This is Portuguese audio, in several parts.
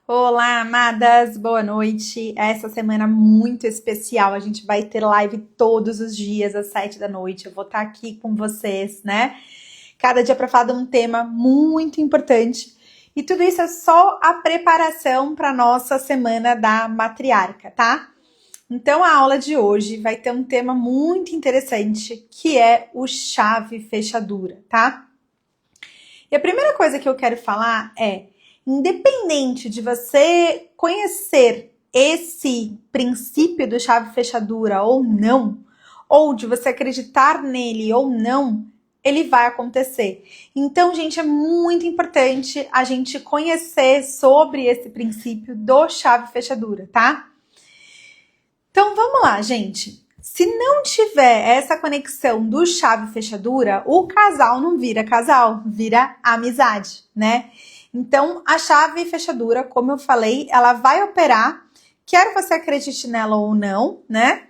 Olá, amadas, boa noite. Essa semana muito especial. A gente vai ter live todos os dias às 7 da noite. Eu vou estar aqui com vocês, né? Cada dia para falar de um tema muito importante. E tudo isso é só a preparação para nossa semana da matriarca, tá? Então a aula de hoje vai ter um tema muito interessante, que é o chave fechadura, tá? E a primeira coisa que eu quero falar é, independente de você conhecer esse princípio do chave fechadura ou não, ou de você acreditar nele ou não, ele vai acontecer. Então, gente, é muito importante a gente conhecer sobre esse princípio do chave fechadura, tá? Então, vamos lá, gente. Se não tiver essa conexão do chave fechadura, o casal não vira casal, vira amizade, né? Então, a chave fechadura, como eu falei, ela vai operar, quer você acredite nela ou não, né?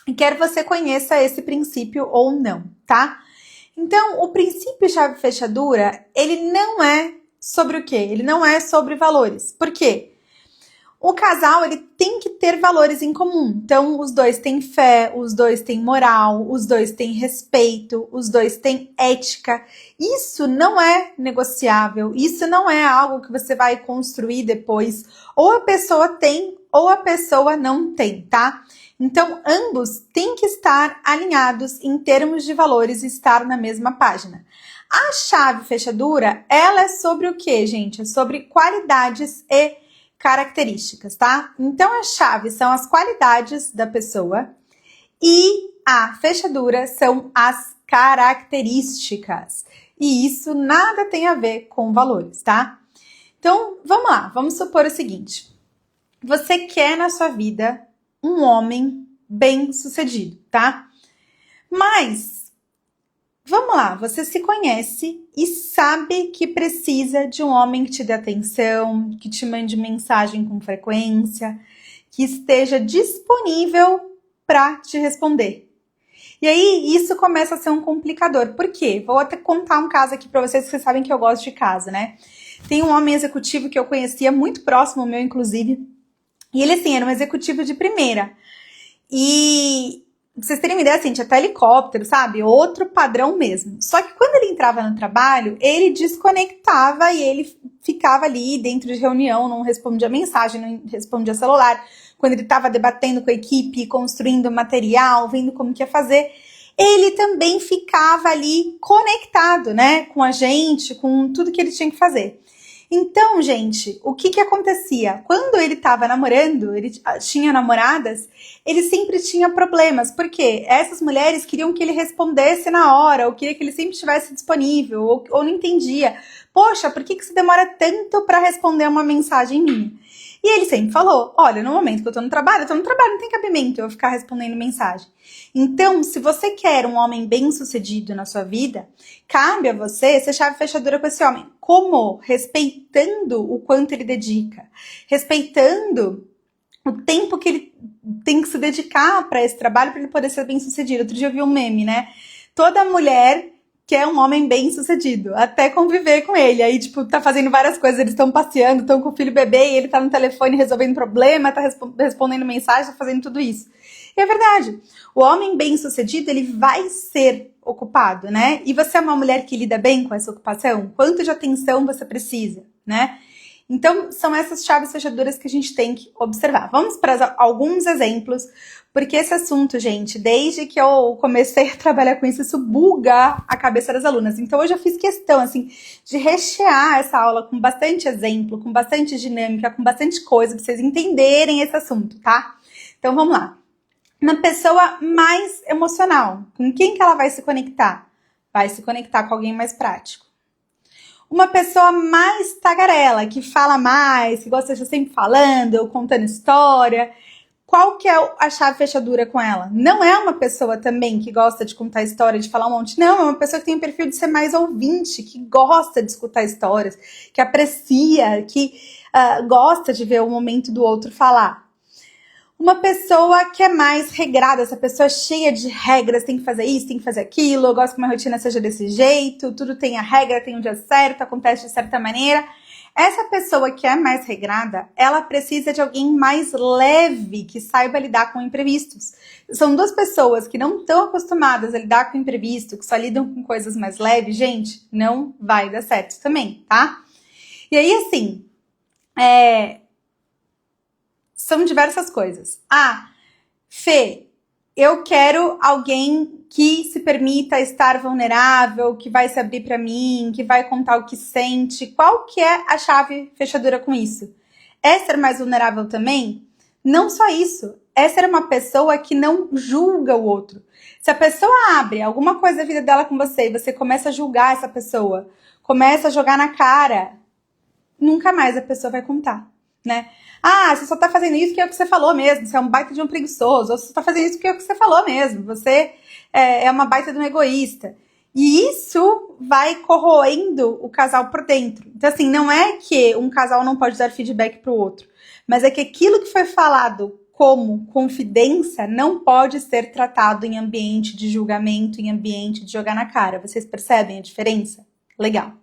E quer você conheça esse princípio ou não, tá? Então, o princípio chave fechadura, ele não é sobre o quê? Ele não é sobre valores. Por quê? O casal, ele tem que ter valores em comum. Então, os dois têm fé, os dois têm moral, os dois têm respeito, os dois têm ética. Isso não é negociável, isso não é algo que você vai construir depois. Ou a pessoa tem, ou a pessoa não tem, tá? Então, ambos têm que estar alinhados em termos de valores e estar na mesma página. A chave fechadura, ela é sobre o quê, gente? É sobre qualidades e características, tá? Então, a chave são as qualidades da pessoa e a fechadura são as características. E isso nada tem a ver com valores, tá? Então, vamos lá, vamos supor o seguinte. Você quer na sua vida um homem bem-sucedido, tá? Mas, vamos lá, você se conhece e sabe que precisa de um homem que te dê atenção, que te mande mensagem com frequência, que esteja disponível para te responder. E aí, isso começa a ser um complicador. Por quê? Vou até contar um caso aqui para vocês, que vocês sabem que eu gosto de caso, né? Tem um homem executivo que eu conhecia, muito próximo meu, inclusive, e ele, assim, era um executivo de primeira. E pra vocês terem uma ideia, assim, tinha até helicóptero, sabe? Outro padrão mesmo. Só que quando ele entrava no trabalho, ele desconectava e ele ficava ali dentro de reunião, não respondia mensagem, não respondia celular. Quando ele estava debatendo com a equipe, construindo material, vendo como que ia fazer, ele também ficava ali conectado, né? Com a gente, com tudo que ele tinha que fazer. Então, gente, o que acontecia? Quando ele estava namorando, ele tinha namoradas, ele sempre tinha problemas, porque essas mulheres queriam que ele respondesse na hora, ou queria que ele sempre estivesse disponível, ou não entendia. Poxa, por que você demora tanto para responder uma mensagem minha? E ele sempre falou, olha, no momento que eu tô no trabalho, não tem cabimento eu ficar respondendo mensagem. Então, se você quer um homem bem-sucedido na sua vida, cabe a você ser chave fechadura com esse homem. Como? Respeitando o quanto ele dedica, respeitando o tempo que ele tem que se dedicar para esse trabalho para ele poder ser bem-sucedido. Outro dia eu vi um meme, né? Toda mulher quer um homem bem-sucedido, até conviver com ele. Aí, tipo, tá fazendo várias coisas, eles estão passeando, estão com o filho bebê, e ele tá no telefone resolvendo problema, tá respondendo mensagem, tá fazendo tudo isso. E é verdade. O homem bem-sucedido, ele vai ser ocupado, né? E você é uma mulher que lida bem com essa ocupação? Quanto de atenção você precisa, né? Então, são essas chaves fechaduras que a gente tem que observar. Vamos para alguns exemplos, porque esse assunto, gente, desde que eu comecei a trabalhar com isso, isso buga a cabeça das alunas. Então, hoje eu fiz questão, assim, de rechear essa aula com bastante exemplo, com bastante dinâmica, com bastante coisa, para vocês entenderem esse assunto, tá? Então, vamos lá. Uma pessoa mais emocional, com quem que ela vai se conectar? Vai se conectar com alguém mais prático. Uma pessoa mais tagarela, que fala mais, que gosta de estar sempre falando, ou contando história. Qual que é a chave fechadura com ela? Não é uma pessoa também que gosta de contar história, de falar um monte. Não, é uma pessoa que tem o perfil de ser mais ouvinte, que gosta de escutar histórias, que aprecia, que gosta de ver o momento do outro falar. Uma pessoa que é mais regrada, essa pessoa é cheia de regras, tem que fazer isso, tem que fazer aquilo, eu gosto que minha rotina seja desse jeito, tudo tem a regra, tem um dia certo, acontece de certa maneira. Essa pessoa que é mais regrada, ela precisa de alguém mais leve, que saiba lidar com imprevistos. São duas pessoas que não estão acostumadas a lidar com imprevisto, que só lidam com coisas mais leves, gente, não vai dar certo também, tá? E aí, assim, são diversas coisas. Fê, eu quero alguém que se permita estar vulnerável, que vai se abrir para mim, que vai contar o que sente. Qual que é a chave fechadura com isso? É ser mais vulnerável também? Não só isso, é ser uma pessoa que não julga o outro. Se a pessoa abre alguma coisa da vida dela com você e você começa a julgar essa pessoa, começa a jogar na cara, nunca mais a pessoa vai contar, né? Você só tá fazendo isso que é o que você falou mesmo, você é um baita de um preguiçoso, ou você tá fazendo isso que é o que você falou mesmo, você é uma baita de um egoísta. E isso vai corroendo o casal por dentro. Então, assim, não é que um casal não pode dar feedback pro outro, mas é que aquilo que foi falado como confidência não pode ser tratado em ambiente de julgamento, em ambiente de jogar na cara. Vocês percebem a diferença? Legal.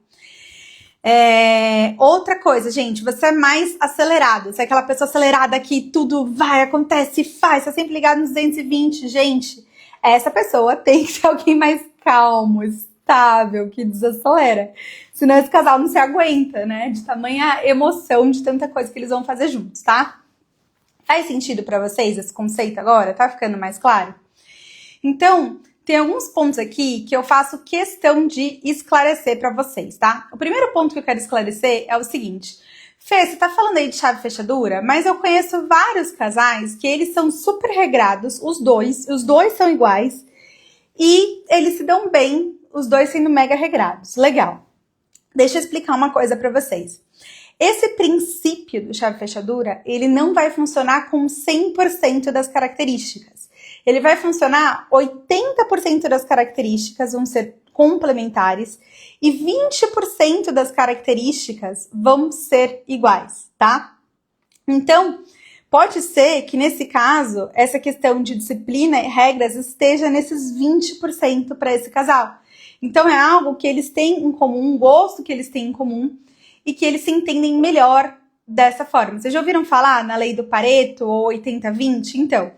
Outra coisa, gente, você é mais acelerado. Você é aquela pessoa acelerada que tudo vai, acontece, faz, tá sempre ligado nos 220. Gente, essa pessoa tem que ser alguém mais calmo, estável, que desacelera. Senão esse casal não se aguenta, né? De tamanha emoção, de tanta coisa que eles vão fazer juntos, tá? Faz sentido pra vocês esse conceito agora? Tá ficando mais claro? Então, tem alguns pontos aqui que eu faço questão de esclarecer para vocês, tá? O primeiro ponto que eu quero esclarecer é o seguinte. Fê, você tá falando aí de chave fechadura, mas eu conheço vários casais que eles são super regrados, os dois são iguais, e eles se dão bem, os dois sendo mega regrados. Legal. Deixa eu explicar uma coisa para vocês. Esse princípio do chave fechadura, ele não vai funcionar com 100% das características. Ele vai funcionar, 80% das características vão ser complementares e 20% das características vão ser iguais, tá? Então, pode ser que nesse caso, essa questão de disciplina e regras esteja nesses 20% para esse casal. Então, é algo que eles têm em comum, um gosto que eles têm em comum e que eles se entendem melhor dessa forma. Vocês já ouviram falar na lei do Pareto ou 80-20? Então,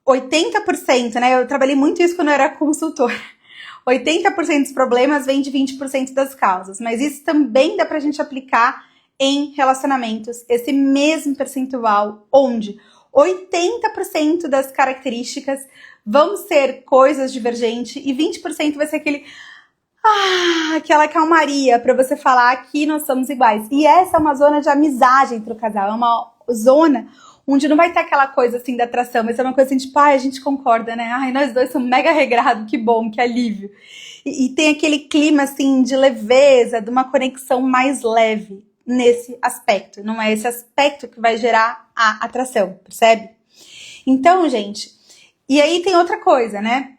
80%, né? Eu trabalhei muito isso quando eu era consultora. 80% dos problemas vem de 20% das causas, mas isso também dá pra gente aplicar em relacionamentos, esse mesmo percentual, onde 80% das características vão ser coisas divergentes e 20% vai ser aquela calmaria pra você falar que nós somos iguais. E essa é uma zona de amizade entre o casal, é uma zona onde não vai ter aquela coisa assim da atração, mas é uma coisa assim, tipo, a gente concorda, né? Nós dois somos mega regrados, que bom, que alívio. E tem aquele clima assim de leveza, de uma conexão mais leve nesse aspecto. Não é esse aspecto que vai gerar a atração, percebe? Então, gente, e aí tem outra coisa, né?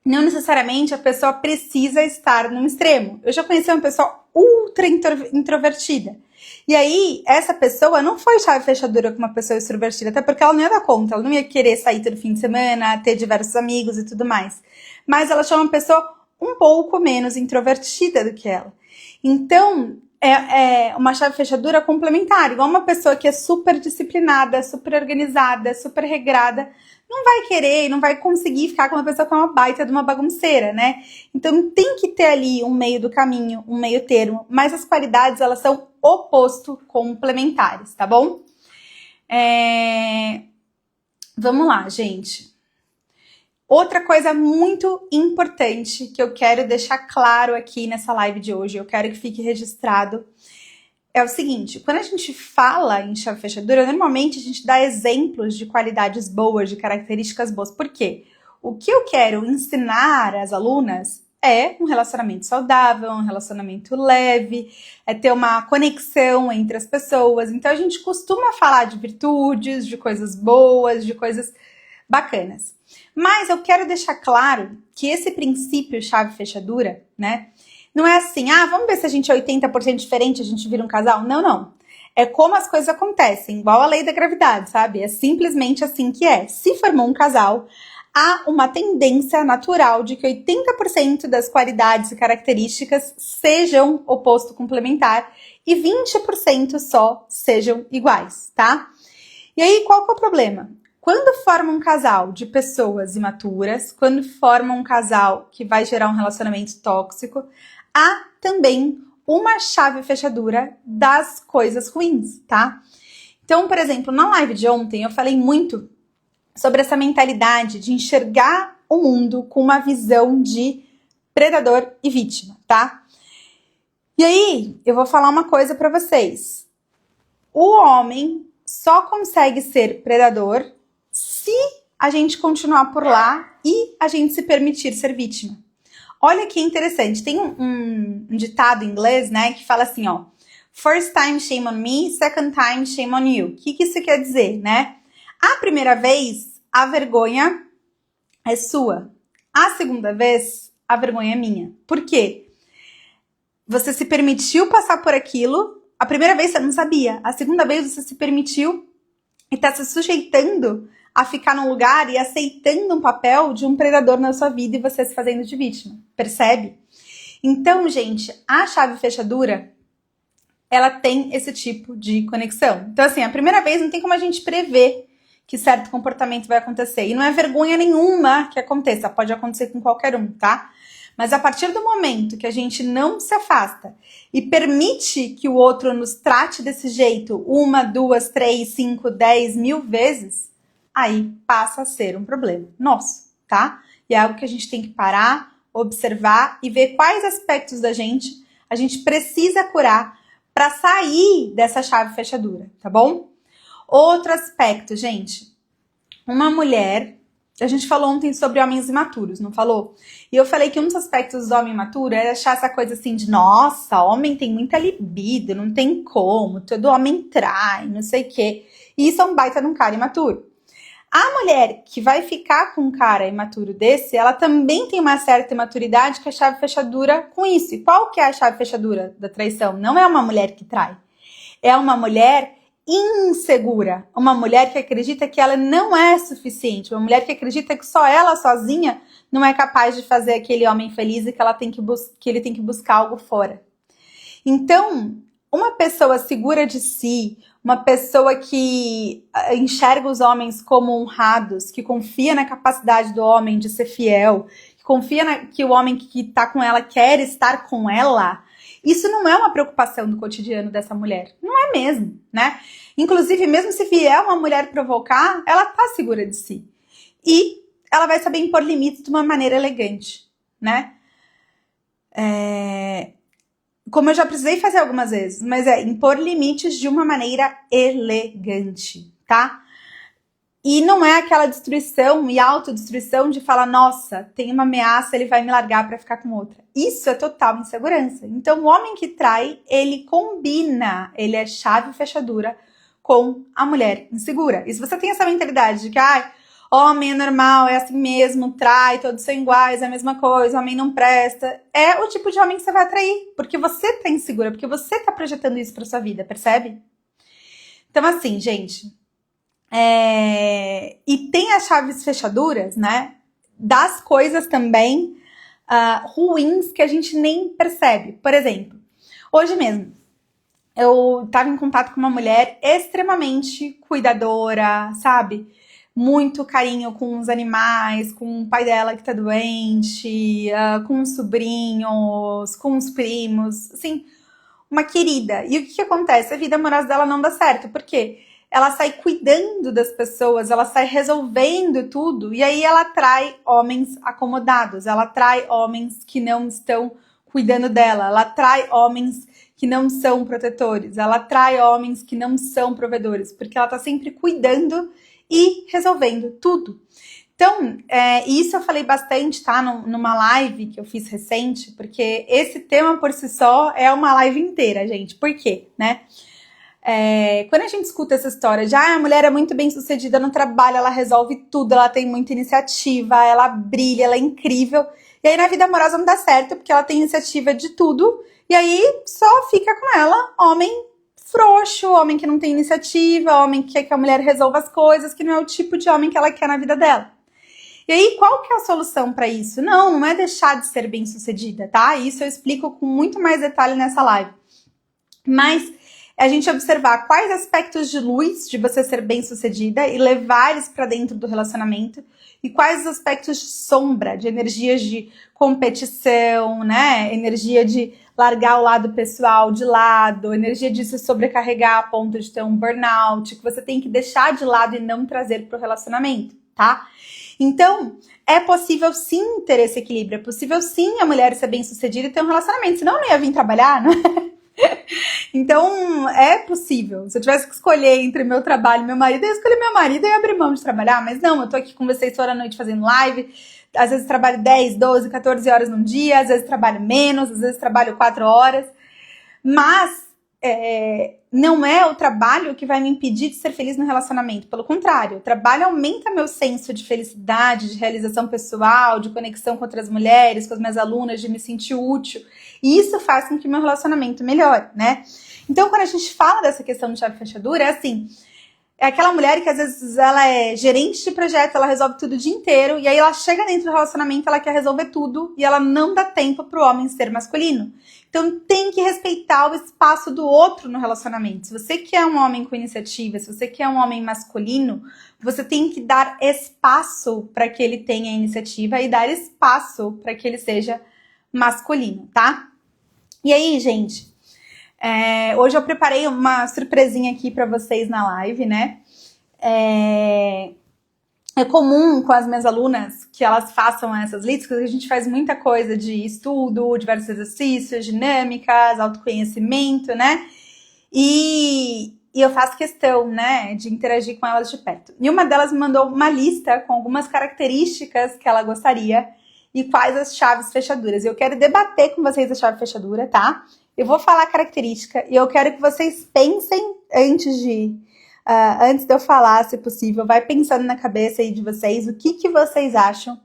Não necessariamente a pessoa precisa estar num extremo. Eu já conheci uma pessoa ultra introvertida. E aí, essa pessoa não foi chave fechadura com uma pessoa extrovertida, até porque ela não ia dar conta, ela não ia querer sair todo fim de semana, ter diversos amigos e tudo mais. Mas ela achou uma pessoa um pouco menos introvertida do que ela. Então, é uma chave fechadura complementar, igual uma pessoa que é super disciplinada, super organizada, super regrada, não vai querer, não vai conseguir ficar com uma pessoa que é uma baita de uma bagunceira, né? Então tem que ter ali um meio do caminho, um meio termo, mas as qualidades, elas são oposto complementares, tá bom? Vamos lá, gente. Outra coisa muito importante que eu quero deixar claro aqui nessa live de hoje, eu quero que fique registrado, é o seguinte, quando a gente fala em chave fechadura, normalmente a gente dá exemplos de qualidades boas, de características boas. Por quê? O que eu quero ensinar às alunas é um relacionamento saudável, um relacionamento leve, é ter uma conexão entre as pessoas. Então a gente costuma falar de virtudes, de coisas boas, de coisas bacanas. Mas eu quero deixar claro que esse princípio chave fechadura, né? Não é assim, vamos ver se a gente é 80% diferente, a gente vira um casal. Não, não. É como as coisas acontecem, igual a lei da gravidade, sabe? É simplesmente assim que é. Se formou um casal, há uma tendência natural de que 80% das qualidades e características sejam oposto complementar e 20% só sejam iguais, tá? E aí, qual que é o problema? Quando forma um casal de pessoas imaturas, quando forma um casal que vai gerar um relacionamento tóxico, há também uma chave fechadura das coisas ruins, tá? Então, por exemplo, na live de ontem eu falei muito sobre essa mentalidade de enxergar o mundo com uma visão de predador e vítima, tá? E aí, eu vou falar uma coisa pra vocês. O homem só consegue ser predador se a gente continuar por lá e a gente se permitir ser vítima. Olha que interessante, tem um ditado em inglês, né, que fala assim, ó, first time shame on me, second time shame on you. O que isso quer dizer, né? A primeira vez, a vergonha é sua. A segunda vez, a vergonha é minha. Por quê? Você se permitiu passar por aquilo, a primeira vez você não sabia, a segunda vez você se permitiu e tá se sujeitando a ficar num lugar e aceitando um papel de um predador na sua vida e você se fazendo de vítima. Percebe? Então, gente, a chave fechadura, ela tem esse tipo de conexão. Então, assim, a primeira vez não tem como a gente prever que certo comportamento vai acontecer. E não é vergonha nenhuma que aconteça, pode acontecer com qualquer um, tá? Mas a partir do momento que a gente não se afasta e permite que o outro nos trate desse jeito 1, 2, 3, 5, 10 mil vezes, aí passa a ser um problema nosso, tá? E é algo que a gente tem que parar, observar e ver quais aspectos da gente a gente precisa curar para sair dessa chave fechadura, tá bom? Outro aspecto, gente. Uma mulher... A gente falou ontem sobre homens imaturos, não falou? E eu falei que um dos aspectos do homem imaturo é achar essa coisa assim de nossa, homem tem muita libido, não tem como, todo homem trai, não sei o quê. E isso é um baita de um cara imaturo. A mulher que vai ficar com um cara imaturo desse, ela também tem uma certa imaturidade que é a chave fechadura com isso. E qual que é a chave fechadura da traição? Não é uma mulher que trai. É uma mulher insegura, uma mulher que acredita que ela não é suficiente, uma mulher que acredita que só ela sozinha não é capaz de fazer aquele homem feliz e que ele tem que buscar algo fora. Então, uma pessoa segura de si, uma pessoa que enxerga os homens como honrados, que confia na capacidade do homem de ser fiel, que confia que o homem que está com ela quer estar com ela, isso não é uma preocupação do cotidiano dessa mulher. Não é mesmo, né? Inclusive, mesmo se vier uma mulher provocar, ela tá segura de si. E ela vai saber impor limites de uma maneira elegante, né? Como eu já precisei fazer algumas vezes, mas é impor limites de uma maneira elegante, tá? E não é aquela destruição e autodestruição de falar, nossa, tem uma ameaça, ele vai me largar pra ficar com outra. Isso é total insegurança. Então, o homem que trai, ele combina, ele é chave fechadura com a mulher insegura. E se você tem essa mentalidade de que, homem é normal, é assim mesmo, trai, todos são iguais, é a mesma coisa, homem não presta, é o tipo de homem que você vai atrair, porque você tá insegura, porque você tá projetando isso pra sua vida, percebe? Então, assim, gente... E tem as chaves fechaduras, né? Das coisas também ruins que a gente nem percebe. Por exemplo, hoje mesmo, eu estava em contato com uma mulher extremamente cuidadora, sabe? Muito carinho com os animais, com o pai dela que tá doente, com os sobrinhos, com os primos, assim, uma querida. E o que acontece? A vida amorosa dela não dá certo. Por quê? Ela sai cuidando das pessoas, ela sai resolvendo tudo, e aí ela atrai homens acomodados, ela atrai homens que não estão cuidando dela, ela atrai homens que não são protetores, ela atrai homens que não são provedores, porque ela tá sempre cuidando e resolvendo tudo. Então, isso eu falei bastante, tá? Numa live que eu fiz recente, porque esse tema por si só é uma live inteira, gente. Por quê, né? Quando a gente escuta essa história de a mulher é muito bem sucedida no trabalho, ela resolve tudo, ela tem muita iniciativa, ela brilha, ela é incrível. E aí na vida amorosa não dá certo, porque ela tem iniciativa de tudo. E aí só fica com ela homem frouxo, homem que não tem iniciativa, homem que quer que a mulher resolva as coisas, que não é o tipo de homem que ela quer na vida dela. E aí, qual que é a solução para isso? Não é deixar de ser bem-sucedida, tá? Isso eu explico com muito mais detalhe nessa live. Mas a gente observar quais aspectos de luz de você ser bem-sucedida e levar eles para dentro do relacionamento e quais os aspectos de sombra, de energias de competição, né? Energia de largar o lado pessoal de lado, energia de se sobrecarregar a ponto de ter um burnout, que você tem que deixar de lado e não trazer para o relacionamento, tá? Então, é possível sim ter esse equilíbrio, é possível sim a mulher ser bem-sucedida e ter um relacionamento, senão eu não ia vir trabalhar, não é? Então, é possível. Se eu tivesse que escolher entre meu trabalho e meu marido, eu ia escolher meu marido e ia abrir mão de trabalhar. Mas não, eu tô aqui com vocês toda noite fazendo live. Às vezes trabalho 10, 12, 14 horas num dia. Às vezes trabalho menos, às vezes trabalho 4 horas. Mas não é o trabalho que vai me impedir de ser feliz no relacionamento. Pelo contrário, o trabalho aumenta meu senso de felicidade, de realização pessoal, de conexão com outras mulheres, com as minhas alunas, de me sentir útil. E isso faz com que meu relacionamento melhore, né? Então, quando a gente fala dessa questão de chave fechadura, é assim, é aquela mulher que às vezes ela é gerente de projeto, ela resolve tudo o dia inteiro, e aí ela chega dentro do relacionamento, ela quer resolver tudo, e ela não dá tempo pro homem ser masculino. Então tem que respeitar o espaço do outro no relacionamento. Se você quer um homem com iniciativa, se você quer um homem masculino, você tem que dar espaço para que ele tenha iniciativa e dar espaço para que ele seja masculino, tá? E aí, gente, hoje eu preparei uma surpresinha aqui para vocês na live, né? É comum com as minhas alunas que elas façam essas listas, porque a gente faz muita coisa de estudo, diversos exercícios, dinâmicas, autoconhecimento, né? E eu faço questão, né, de interagir com elas de perto. E uma delas me mandou uma lista com algumas características que ela gostaria e quais as chaves fechaduras. Eu quero debater com vocês a chave fechadura, tá? Eu vou falar a característica e eu quero que vocês pensem antes de eu falar, se possível, vai pensando na cabeça aí de vocês o que vocês acham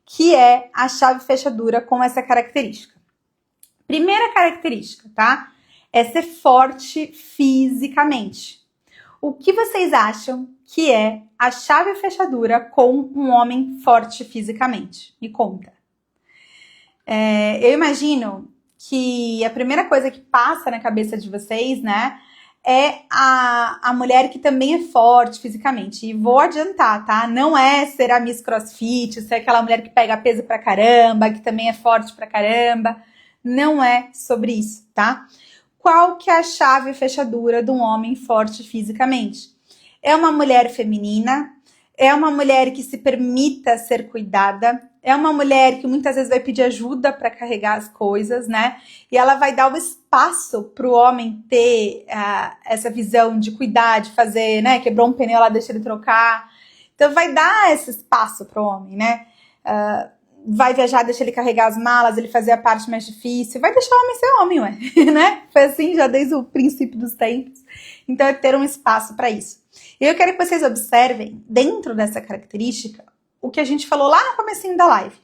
que é a chave fechadura com essa característica. Primeira característica, tá? É ser forte fisicamente. O que vocês acham que é a chave fechadura com um homem forte fisicamente? Me conta. Eu imagino que a primeira coisa que passa na cabeça de vocês, né, é a mulher que também é forte fisicamente. E vou adiantar, tá? Não é ser a Miss Crossfit, ser aquela mulher que pega peso pra caramba, que também é forte pra caramba. Não é sobre isso, tá? Qual que é a chave fechadura de um homem forte fisicamente? É uma mulher feminina, é uma mulher que se permita ser cuidada, é uma mulher que muitas vezes vai pedir ajuda para carregar as coisas, né? E ela vai dar o espaço para o homem ter essa visão de cuidar, de fazer, né? Quebrou um pneu, ela deixa ele trocar. Então vai dar esse espaço para o homem, né? Vai viajar, deixa ele carregar as malas, ele fazer a parte mais difícil. Vai deixar o homem ser homem, ué, né? Foi assim já desde o princípio dos tempos. Então é ter um espaço para isso. E eu quero que vocês observem, dentro dessa característica, o que a gente falou lá no comecinho da live.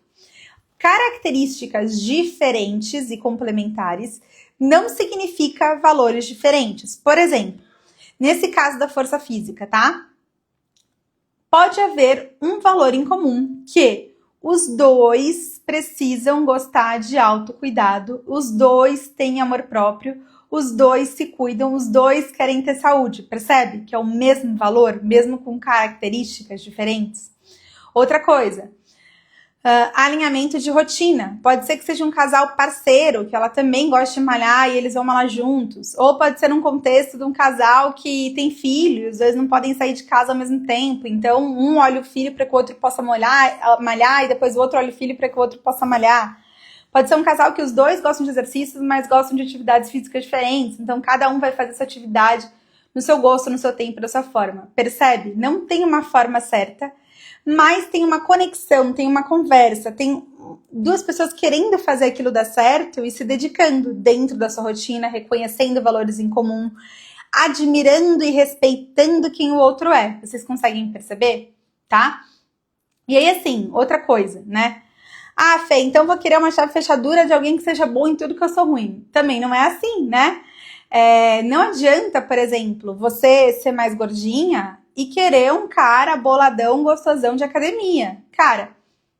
Características diferentes e complementares não significa valores diferentes. Por exemplo, nesse caso da força física, tá? Pode haver um valor em comum, que os dois precisam gostar de autocuidado, os dois têm amor próprio, os dois se cuidam, os dois querem ter saúde. Percebe que é o mesmo valor, mesmo com características diferentes? Outra coisa, alinhamento de rotina. Pode ser que seja um casal parceiro, que ela também gosta de malhar e eles vão malhar juntos. Ou pode ser um contexto de um casal que tem filhos, os dois não podem sair de casa ao mesmo tempo. Então, um olha o filho para que o outro possa malhar e depois o outro olha o filho para que o outro possa malhar. Pode ser um casal que os dois gostam de exercícios, mas gostam de atividades físicas diferentes. Então, cada um vai fazer essa atividade no seu gosto, no seu tempo, da sua forma. Percebe? Não tem uma forma certa, mas tem uma conexão, tem uma conversa, tem duas pessoas querendo fazer aquilo dar certo e se dedicando dentro da sua rotina, reconhecendo valores em comum, admirando e respeitando quem o outro é. Vocês conseguem perceber? Tá? E aí, assim, outra coisa, né? Ah, Fê, então vou querer uma chave fechadura de alguém que seja bom em tudo que eu sou ruim. Também não é assim, né? Não adianta, por exemplo, você ser mais gordinha e querer um cara boladão, gostosão de academia. Cara,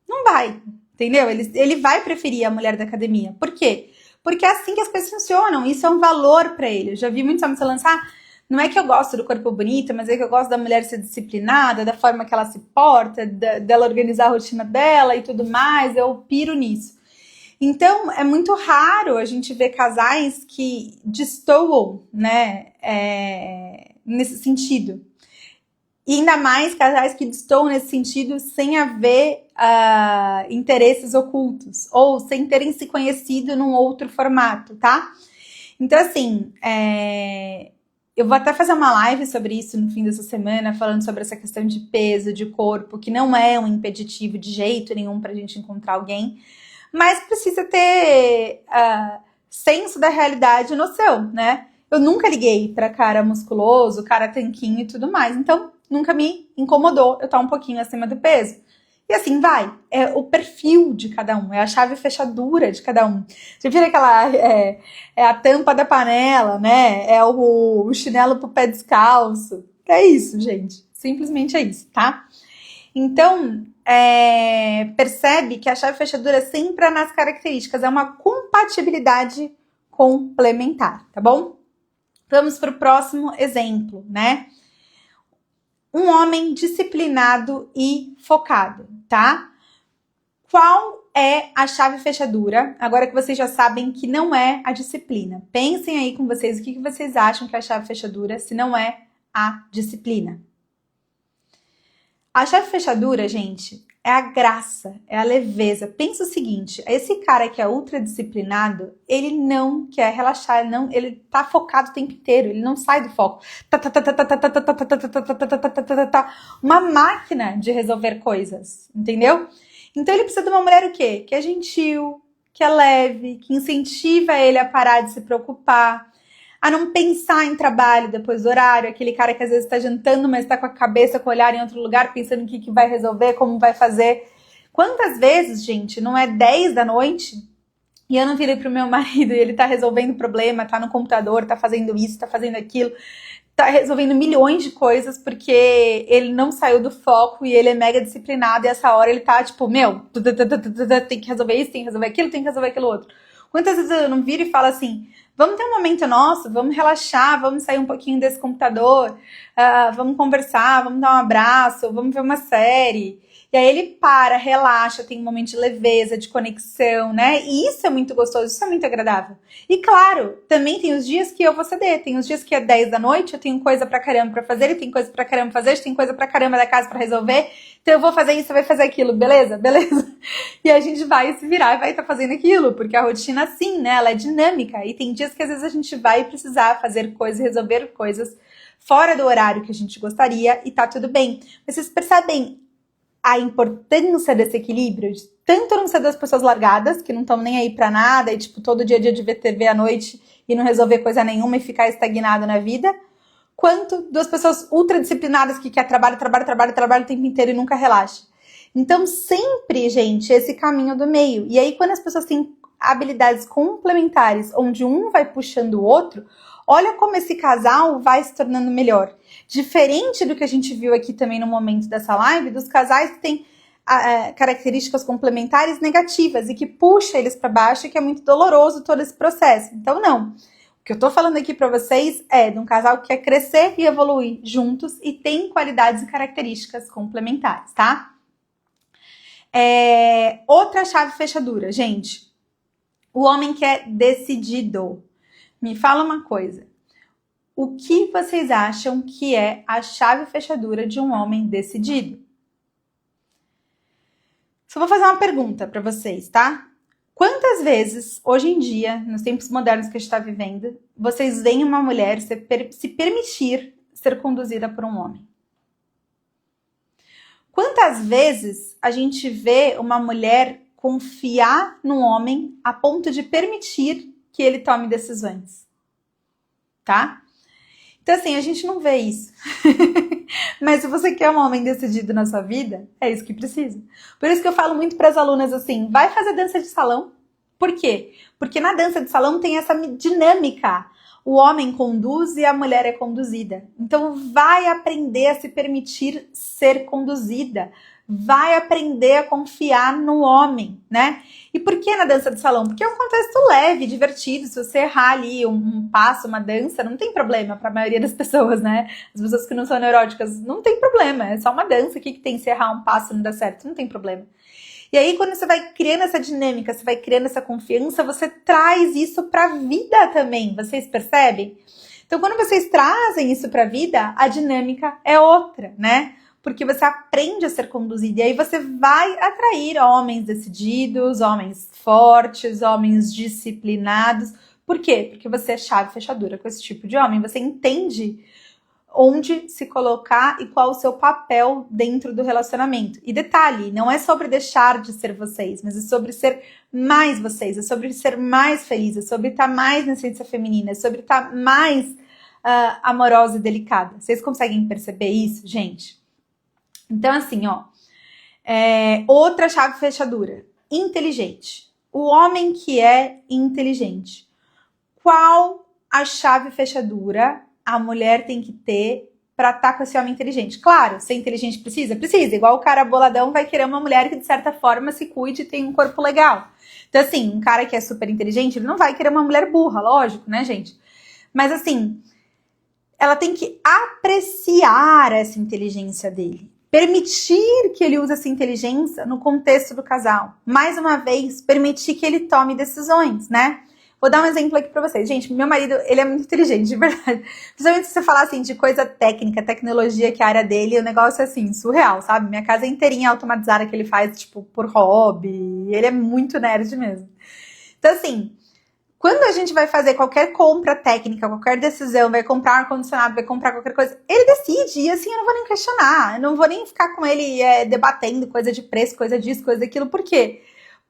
Não vai, entendeu? Ele vai preferir a mulher da academia. Por quê? Porque é assim que as coisas funcionam. Isso é um valor pra ele. Eu já vi muitos homens falando assim, não é que eu gosto do corpo bonito, mas é que eu gosto da mulher ser disciplinada, da forma que ela se porta, dela organizar a rotina dela e tudo mais. Eu piro nisso. Então, é muito raro a gente ver casais que destoam, né, nesse sentido. E ainda mais casais que destoam nesse sentido sem haver interesses ocultos ou sem terem se conhecido num outro formato, tá? Então, assim, eu vou até fazer uma live sobre isso no fim dessa semana, falando sobre essa questão de peso, de corpo, que não é um impeditivo de jeito nenhum pra gente encontrar alguém, mas precisa ter senso da realidade no seu, né? Eu nunca liguei pra cara musculoso, cara tanquinho e tudo mais, então nunca me incomodou eu estar um pouquinho acima do peso. E assim vai, é o perfil de cada um, é a chave fechadura de cada um. Você vira aquela, é a tampa da panela, né? É o chinelo pro pé descalço. É isso, gente. Simplesmente é isso, tá? Então, percebe que a chave fechadura sempre é nas características, é uma compatibilidade complementar, tá bom? Vamos para o próximo exemplo, né? Um homem disciplinado e focado, tá? Qual é a chave fechadura? Agora que vocês já sabem que não é a disciplina. Pensem aí com vocês o que vocês acham que é a chave fechadura, se não é a disciplina. A chave fechadura, gente, é a graça, é a leveza. Pensa o seguinte, esse cara que é ultra disciplinado, ele não quer relaxar, ele tá focado o tempo inteiro, ele não sai do foco. Uma máquina de resolver coisas, entendeu? Então ele precisa de uma mulher o quê? Que é gentil, que é leve, que incentiva ele a parar de se preocupar, a não pensar em trabalho depois do horário, aquele cara que às vezes está jantando, mas está com a cabeça, com o olhar em outro lugar, pensando o que vai resolver, como vai fazer. Quantas vezes, gente, não é 10 da noite e eu não virei pro meu marido e ele tá resolvendo problema, tá no computador, tá fazendo isso, tá fazendo aquilo, tá resolvendo milhões de coisas porque ele não saiu do foco e ele é mega disciplinado e essa hora ele tá tipo, tem que resolver isso, tem que resolver aquilo, tem que resolver aquilo outro. Quantas vezes eu não viro e falo assim, vamos ter um momento nosso, vamos relaxar, vamos sair um pouquinho desse computador, vamos conversar, vamos dar um abraço, vamos ver uma série. E aí ele para, relaxa, tem um momento de leveza, de conexão, né? E isso é muito gostoso, isso é muito agradável. E claro, também tem os dias que eu vou ceder, tem os dias que é 10 da noite, eu tenho coisa pra caramba pra fazer, ele tem coisa pra caramba pra fazer, tem coisa pra caramba da casa pra resolver, então eu vou fazer isso, você vai fazer aquilo, beleza? Beleza? E a gente vai se virar e vai estar fazendo aquilo, porque a rotina assim, né? Ela é dinâmica e tem dias que às vezes a gente vai precisar fazer coisas, resolver coisas fora do horário que a gente gostaria e tá tudo bem. Mas vocês percebem a importância desse equilíbrio, de tanto não ser das pessoas largadas, que não estão nem aí pra nada, e tipo, todo dia de ver TV à noite e não resolver coisa nenhuma e ficar estagnado na vida, quanto das pessoas ultra disciplinadas que quer trabalho o tempo inteiro e nunca relaxa. Então, sempre, gente, esse caminho do meio. E aí, quando as pessoas têm habilidades complementares, onde um vai puxando o outro, olha como esse casal vai se tornando melhor. Diferente do que a gente viu aqui também no momento dessa live, dos casais que têm características complementares negativas e que puxa eles para baixo e que é muito doloroso todo esse processo. Então, não. O que eu tô falando aqui para vocês é de um casal que quer crescer e evoluir juntos e tem qualidades e características complementares, tá? Outra chave fechadura, gente. O homem que é decidido. Me fala uma coisa. O que vocês acham que é a chave fechadura de um homem decidido? Só vou fazer uma pergunta para vocês, tá? Quantas vezes, hoje em dia, nos tempos modernos que a gente está vivendo, vocês veem uma mulher se permitir ser conduzida por um homem? Quantas vezes a gente vê uma mulher confiar num homem a ponto de permitir que ele tome decisões? Tá? Então, assim, a gente não vê isso. Mas se você quer um homem decidido na sua vida, é isso que precisa. Por isso que eu falo muito para as alunas assim, vai fazer dança de salão. Por quê? Porque na dança de salão tem essa dinâmica. O homem conduz e a mulher é conduzida. Então vai aprender a se permitir ser conduzida. vai aprender a confiar no homem, né? E por que na dança de salão? Porque é um contexto leve, divertido. Se você errar ali um passo, uma dança, não tem problema para a maioria das pessoas, né? As pessoas que não são neuróticas, não tem problema. É só uma dança aqui que tem, se errar um passo não dá certo, não tem problema. E aí, quando você vai criando essa dinâmica, você vai criando essa confiança, você traz isso para a vida também. Vocês percebem? Então, quando vocês trazem isso para a vida, a dinâmica é outra, né? Porque você aprende a ser conduzido. E aí você vai atrair homens decididos, homens fortes, homens disciplinados. Por quê? Porque você é chave fechadura com esse tipo de homem. Você entende onde se colocar e qual o seu papel dentro do relacionamento. E detalhe, não é sobre deixar de ser vocês, mas é sobre ser mais vocês, é sobre ser mais feliz, é sobre estar mais na essência feminina, é sobre estar mais amorosa e delicada. Vocês conseguem perceber isso, gente? Então, assim, ó, outra chave fechadura, inteligente. O homem que é inteligente. Qual a chave fechadura a mulher tem que ter pra estar com esse homem inteligente? Claro, ser inteligente precisa? Precisa. Igual o cara boladão vai querer uma mulher que, de certa forma, se cuide e tem um corpo legal. Então, assim, um cara que é super inteligente, ele não vai querer uma mulher burra, lógico, né, gente? Mas, assim, ela tem que apreciar essa inteligência dele. Permitir que ele use essa inteligência no contexto do casal. Mais uma vez, permitir que ele tome decisões, né? Vou dar um exemplo aqui pra vocês. Gente, meu marido, ele é muito inteligente, de verdade. Principalmente se você falar, assim, de coisa técnica, tecnologia, que é a área dele, o negócio é, assim, surreal, sabe? Minha casa é inteirinha automatizada que ele faz, tipo, por hobby. Ele é muito nerd mesmo. Então, assim, quando a gente vai fazer qualquer compra técnica, qualquer decisão, vai comprar um ar-condicionado, vai comprar qualquer coisa, ele decide, e assim, eu não vou nem questionar, eu não vou nem ficar com ele debatendo coisa de preço, coisa disso, coisa daquilo. Por quê?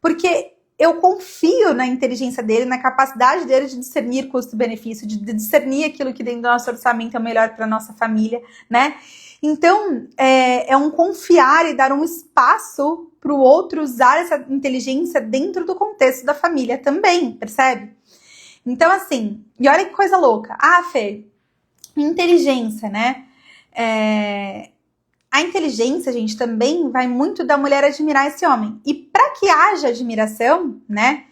Porque eu confio na inteligência dele, na capacidade dele de discernir custo-benefício, de discernir aquilo que dentro do nosso orçamento é o melhor para nossa família, né? Então, é um confiar e dar um espaço para o outro usar essa inteligência dentro do contexto da família também, percebe? Então, assim, e olha que coisa louca. Ah, Fê, inteligência, né? A inteligência, gente, também vai muito da mulher admirar esse homem. E para que haja admiração, né,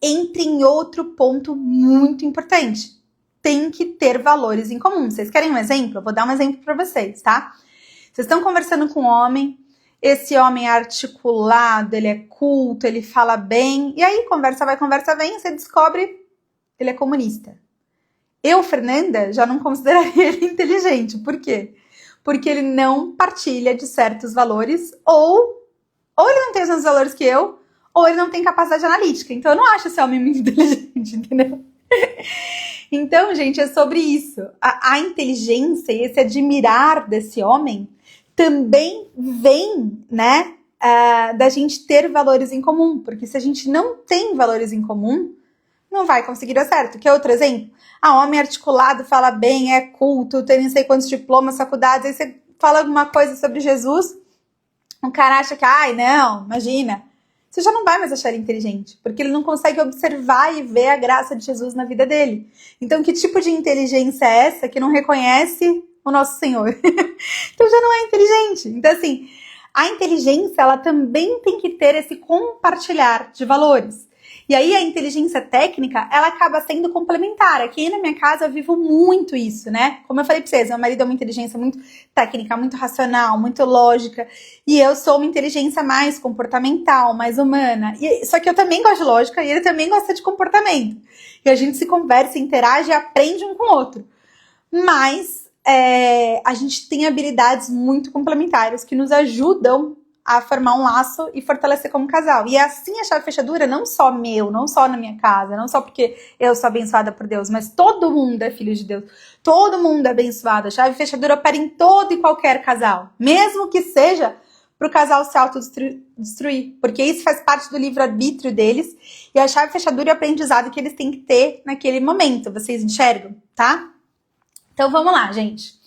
entre em outro ponto muito importante. Tem que ter valores em comum. Vocês querem um exemplo? Eu vou dar um exemplo para vocês, tá? Vocês estão conversando com um homem, esse homem é articulado, ele é culto, ele fala bem, e aí conversa vai, conversa vem, você descobre ele é comunista. Eu, Fernanda, já não consideraria ele inteligente. Por quê? Porque ele não partilha de certos valores, ou ele não tem os mesmos valores que eu, ou ele não tem capacidade analítica. Então, eu não acho esse homem muito inteligente, entendeu? Então, gente, é sobre isso. A inteligência e esse admirar desse homem também vem, né, da gente ter valores em comum. Porque se a gente não tem valores em comum, não vai conseguir dar certo. Quer outro exemplo? Homem articulado, fala bem, é culto, tem não sei quantos diplomas, faculdades, aí você fala alguma coisa sobre Jesus, o cara acha que, não, imagina. Você já não vai mais achar ele inteligente, porque ele não consegue observar e ver a graça de Jesus na vida dele. Então, que tipo de inteligência é essa que não reconhece o nosso Senhor? Então, já não é inteligente. Então, assim, a inteligência, ela também tem que ter esse compartilhar de valores. E aí a inteligência técnica, ela acaba sendo complementar. Aqui na minha casa eu vivo muito isso, né? Como eu falei pra vocês, meu marido é uma inteligência muito técnica, muito racional, muito lógica. E eu sou uma inteligência mais comportamental, mais humana. Só que eu também gosto de lógica e ele também gosta de comportamento. E a gente se conversa, interage e aprende um com o outro. Mas a gente tem habilidades muito complementares que nos ajudam a formar um laço e fortalecer como casal. E assim a chave fechadura, não só não só na minha casa, não só porque eu sou abençoada por Deus, mas todo mundo é filho de Deus. Todo mundo é abençoado. A chave fechadura opera em todo e qualquer casal. Mesmo que seja para o casal se autodestruir. Porque isso faz parte do livre-arbítrio deles. E a chave fechadura é o aprendizado que eles têm que ter naquele momento. Vocês enxergam, tá? Então vamos lá, gente.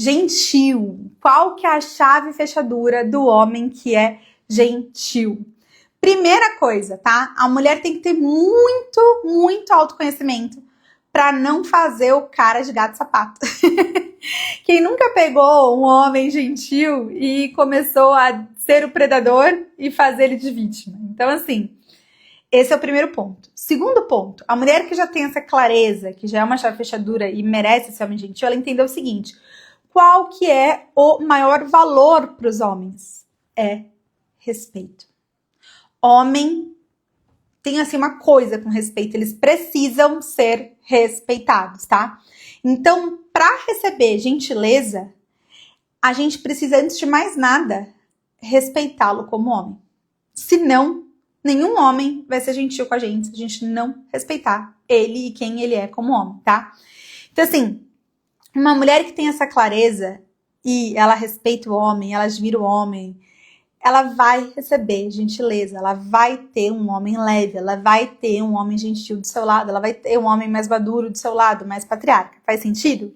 Gentil. Qual que é a chave fechadura do homem que é gentil? Primeira coisa, tá? A mulher tem que ter muito, muito autoconhecimento para não fazer o cara de gato sapato. Quem nunca pegou um homem gentil e começou a ser o predador e fazer ele de vítima? Então, assim, esse é o primeiro ponto. Segundo ponto, a mulher que já tem essa clareza, que já é uma chave fechadura e merece esse homem gentil, ela entendeu o seguinte: qual que é o maior valor para os homens? É respeito. Homem tem assim uma coisa com respeito, eles precisam ser respeitados, tá? Então, para receber gentileza, a gente precisa, antes de mais nada, respeitá-lo como homem. Senão, nenhum homem vai ser gentil com a gente se a gente não respeitar ele e quem ele é como homem, tá? Então, assim, uma mulher que tem essa clareza e ela respeita o homem, ela admira o homem, ela vai receber gentileza, ela vai ter um homem leve, ela vai ter um homem gentil do seu lado, ela vai ter um homem mais maduro do seu lado, mais patriarca. Faz sentido?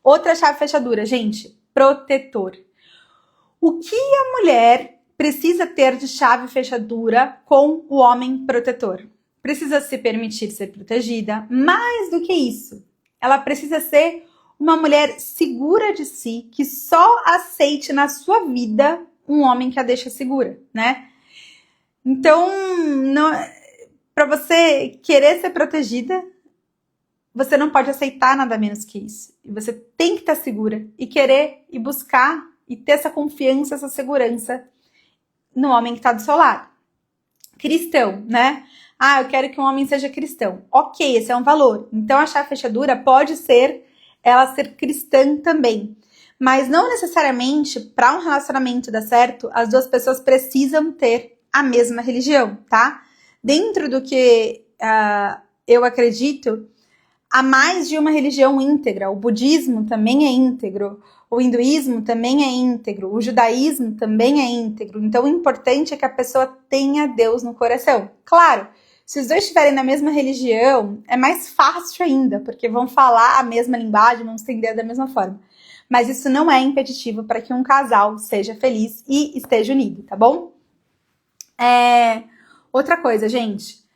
Outra chave fechadura, gente, protetor. O que a mulher precisa ter de chave fechadura com o homem protetor? Precisa se permitir ser protegida. Mais do que isso, ela precisa ser uma mulher segura de si, que só aceite na sua vida um homem que a deixa segura, né? Então, para você querer ser protegida, você não pode aceitar nada menos que isso. E você tem que estar segura e querer e buscar e ter essa confiança, essa segurança no homem que está do seu lado. Cristão, né? Ah, eu quero que um homem seja cristão. Ok, esse é um valor. Então, a chave fechadura pode ser ela ser cristã também. Mas não necessariamente, para um relacionamento dar certo, as duas pessoas precisam ter a mesma religião, tá? Dentro do que eu acredito, há mais de uma religião íntegra. O budismo também é íntegro, o hinduísmo também é íntegro, o judaísmo também é íntegro. Então, o importante é que a pessoa tenha Deus no coração. Claro, se os dois estiverem na mesma religião, é mais fácil ainda, porque vão falar a mesma linguagem, vão se entender da mesma forma. Mas isso não é impeditivo para que um casal seja feliz e esteja unido, tá bom? Outra coisa, gente.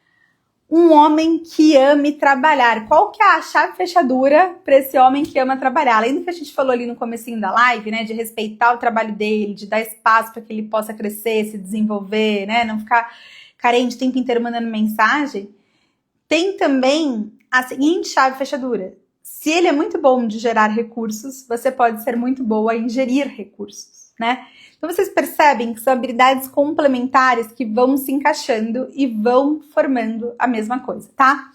Um homem que ame trabalhar. Qual que é a chave fechadura para esse homem que ama trabalhar? Além do que a gente falou ali no comecinho da live, né? De respeitar o trabalho dele, de dar espaço para que ele possa crescer, se desenvolver, né? Não ficar carente o tempo inteiro mandando mensagem. Tem também a seguinte chave fechadura. Se ele é muito bom de gerar recursos, você pode ser muito boa em gerir recursos, né? Então, vocês percebem que são habilidades complementares que vão se encaixando e vão formando a mesma coisa, tá?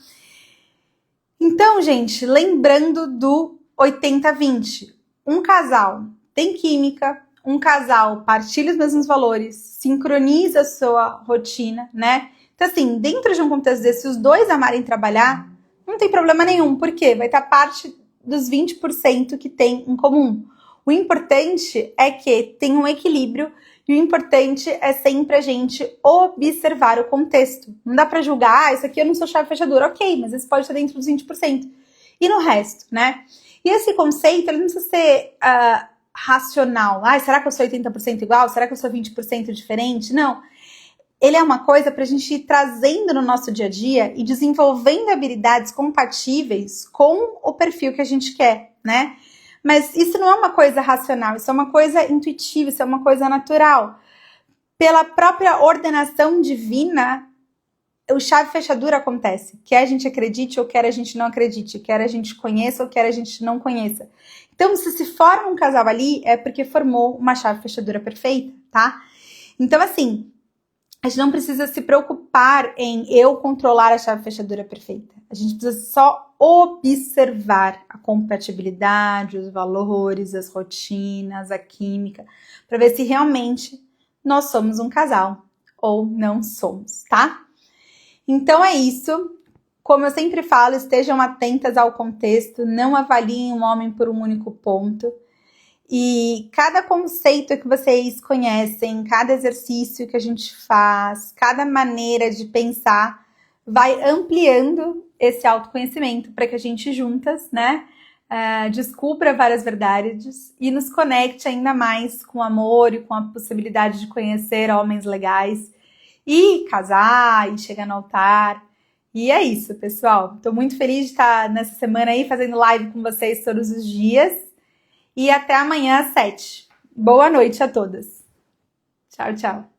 Então, gente, lembrando do 80-20. Um casal tem química, um casal partilha os mesmos valores, sincroniza a sua rotina, né? Então, assim, dentro de um contexto desse, se os dois amarem trabalhar, não tem problema nenhum, porque vai estar parte dos 20% que tem em comum. O importante é que tem um equilíbrio e o importante é sempre a gente observar o contexto. Não dá para julgar, isso aqui eu não sou chave fechadura, ok, mas isso pode estar dentro dos 20%. E no resto, né? E esse conceito, ele não precisa ser racional. Será que eu sou 80% igual? Será que eu sou 20% diferente? Não. Ele é uma coisa para a gente ir trazendo no nosso dia a dia e desenvolvendo habilidades compatíveis com o perfil que a gente quer, né? Mas isso não é uma coisa racional, isso é uma coisa intuitiva, isso é uma coisa natural. Pela própria ordenação divina, o chave fechadura acontece. Quer a gente acredite ou quer a gente não acredite, quer a gente conheça ou quer a gente não conheça. Então, se forma um casal ali, é porque formou uma chave fechadura perfeita, tá? Então, assim, a gente não precisa se preocupar em eu controlar a chave fechadura perfeita. A gente precisa só observar a compatibilidade, os valores, as rotinas, a química, para ver se realmente nós somos um casal ou não somos, tá? Então é isso. Como eu sempre falo, estejam atentas ao contexto, não avaliem um homem por um único ponto. E cada conceito que vocês conhecem, cada exercício que a gente faz, cada maneira de pensar, vai ampliando esse autoconhecimento para que a gente juntas, né, descubra várias verdades e nos conecte ainda mais com o amor e com a possibilidade de conhecer homens legais e casar e chegar no altar. E é isso, pessoal. Estou muito feliz de estar nessa semana aí fazendo live com vocês todos os dias. e até amanhã às 7. Boa noite a todas. Tchau, tchau.